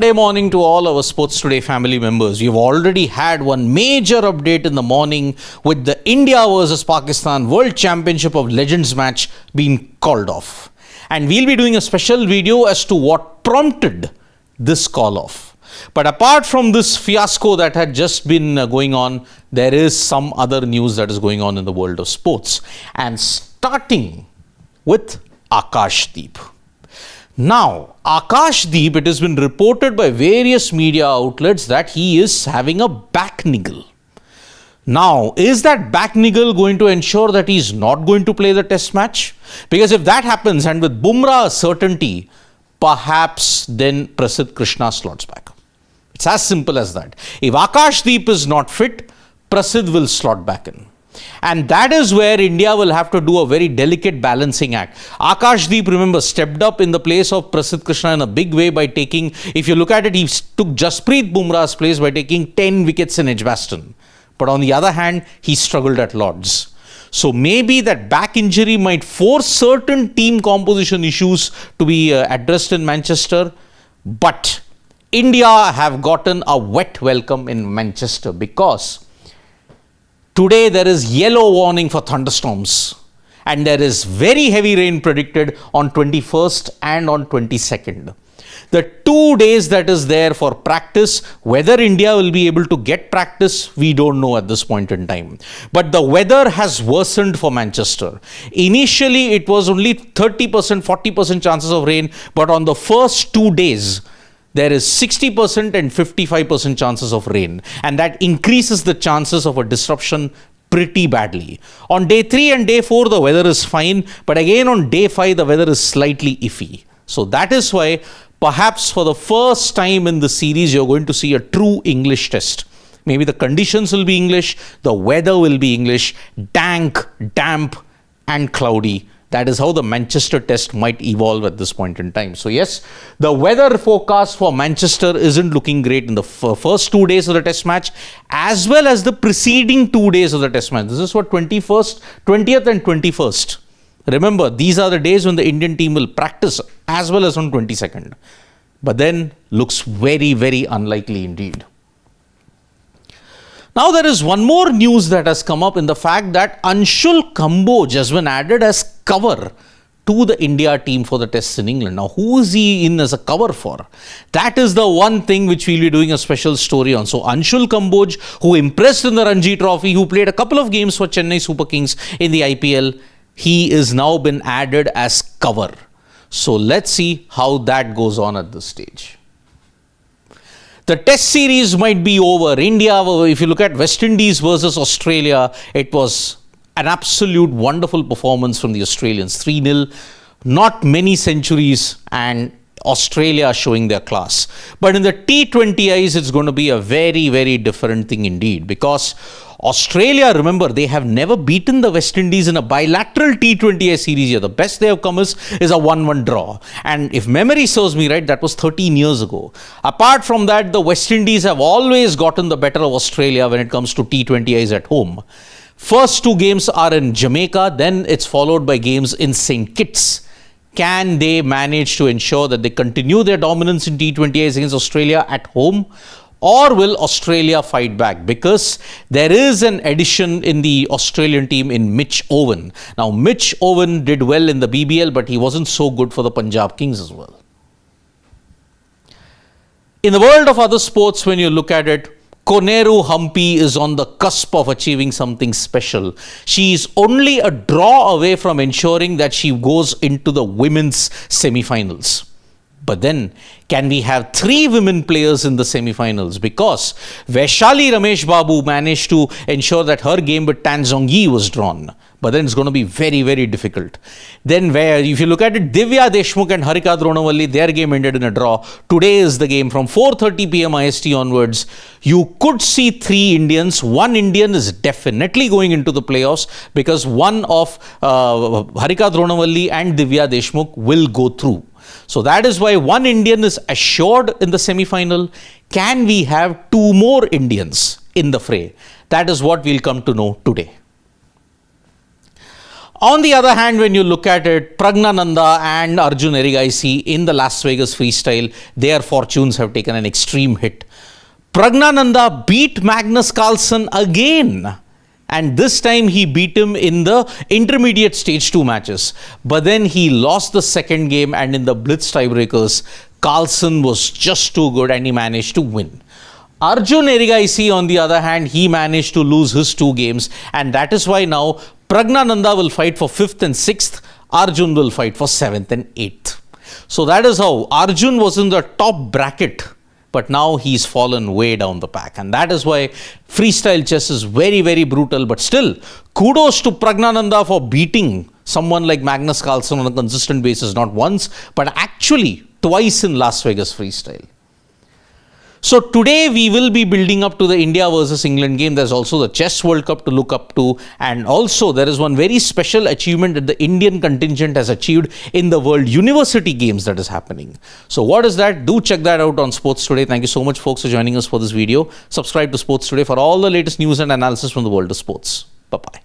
Good morning to all our Sports Today family members. We've already had one major update in the morning with the India versus Pakistan World Championship of Legends match being called off. And we'll be doing a special video as to what prompted this call off. But apart from this fiasco that had just been going on, there is some other news that is going on in the world of sports. And starting with Akash Deep. Now, Akash Deep, it has been reported by various media outlets that he is having a back niggle. Now, is that back niggle going to ensure that he is not going to play the test match? Because if that happens, and with Bumrah's certainty, perhaps then Prasidh Krishna slots back. It's as simple as that. If Akash Deep is not fit, Prasidh will slot back in. And that is where India will have to do a very delicate balancing act. Akash Deep, remember, stepped up in the place of Prasidh Krishna in a big way by taking, if you look at it, he took Jasprit Bumrah's place by taking 10 wickets in Edgbaston. But on the other hand, he struggled at Lords. So maybe that back injury might force certain team composition issues to be addressed in Manchester. But India have gotten a wet welcome in Manchester because today there is yellow warning for thunderstorms and there is very heavy rain predicted on 21st and on 22nd. The 2 days that is there for practice, whether India will be able to get practice, we don't know at this point in time. But the weather has worsened for Manchester. Initially, it was only 30%, 40% chances of rain, but on the first 2 days, there is 60% and 55% chances of rain, and that increases the chances of a disruption pretty badly. On day 3 and day 4, the weather is fine, but again on day 5, the weather is slightly iffy. So that is why perhaps for the first time in the series, you're going to see a true English test. Maybe the conditions will be English, the weather will be English, dank, damp and cloudy. That is how the Manchester test might evolve at this point in time. So yes, the weather forecast for Manchester isn't looking great in the first 2 days of the test match, as well as the preceding 2 days of the test match. This is what 20th and 21st. Remember, these are the days when the Indian team will practice, as well as on 22nd. But then looks very, very unlikely indeed. Now there is one more news that has come up in the fact that Anul Kamboj has been added as cover to the India team for the tests in England. Now who is he in as a cover for? That is the one thing which we'll be doing a special story on. So Anul Kamboj, who impressed in the Ranji Trophy, who played a couple of games for Chennai Super Kings in the IPL, he is now been added as cover. So let's see how that goes on at this stage. The test series might be over. India, if you look at West Indies versus Australia, it was an absolute wonderful performance from the Australians. 3-0, not many centuries, and Australia showing their class. But in the T20Is, it's going to be a very, very different thing indeed, because Australia, remember, they have never beaten the West Indies in a bilateral T20I series here. The best they have come is a 1-1 draw. And if memory serves me right, that was 13 years ago. Apart from that, the West Indies have always gotten the better of Australia when it comes to T20Is at home. First 2 games are in Jamaica, then it's followed by games in St. Kitts. Can they manage to ensure that they continue their dominance in T20Is against Australia at home? Or will Australia fight back? Because there is an addition in the Australian team in Mitch Owen. Now, Mitch Owen did well in the BBL, but he wasn't so good for the Punjab Kings as well. In the world of other sports, when you look at it, Koneru Humpy is on the cusp of achieving something special. She is only a draw away from ensuring that she goes into the women's semi-finals. But then, can we have 3 women players in the semi-finals? Because Vaishali Ramesh Babu managed to ensure that her game with Tan Zhongyi was drawn. But then it's going to be very, very difficult. Then if you look at it, Divya Deshmukh and Harika Dronavalli, their game ended in a draw. Today is the game from 4:30 p.m. IST onwards. You could see 3 Indians. 1 Indian is definitely going into the playoffs because one of Harika Dronavalli and Divya Deshmukh will go through. So that is why 1 Indian is assured in the semi-final. Can we have 2 more Indians in the fray? That is what we'll come to know today. On the other hand, when you look at it, Pragna and Arjun in the Las Vegas freestyle, their fortunes have taken an extreme hit. Pragna beat Magnus Carlsen again. And this time he beat him in the intermediate stage 2 matches. But then he lost the second game, and in the blitz tiebreakers, Carlsen was just too good and he managed to win. Arjun on the other hand, he managed to lose his 2 games, and that is why now Pragna will fight for 5th and 6th, Arjun will fight for 7th and 8th. So that is how Arjun was in the top bracket, but now he's fallen way down the pack, and that is why freestyle chess is very, very brutal. But still, kudos to Pragna for beating someone like Magnus Carlsen on a consistent basis, not once, but actually twice in Las Vegas freestyle. So today we will be building up to the India versus England game. There's also the Chess World Cup to look up to. And also there is one very special achievement that the Indian contingent has achieved in the World University Games that is happening. So what is that? Do check that out on Sports Today. Thank you so much, folks, for joining us for this video. Subscribe to Sports Today for all the latest news and analysis from the world of sports. Bye-bye.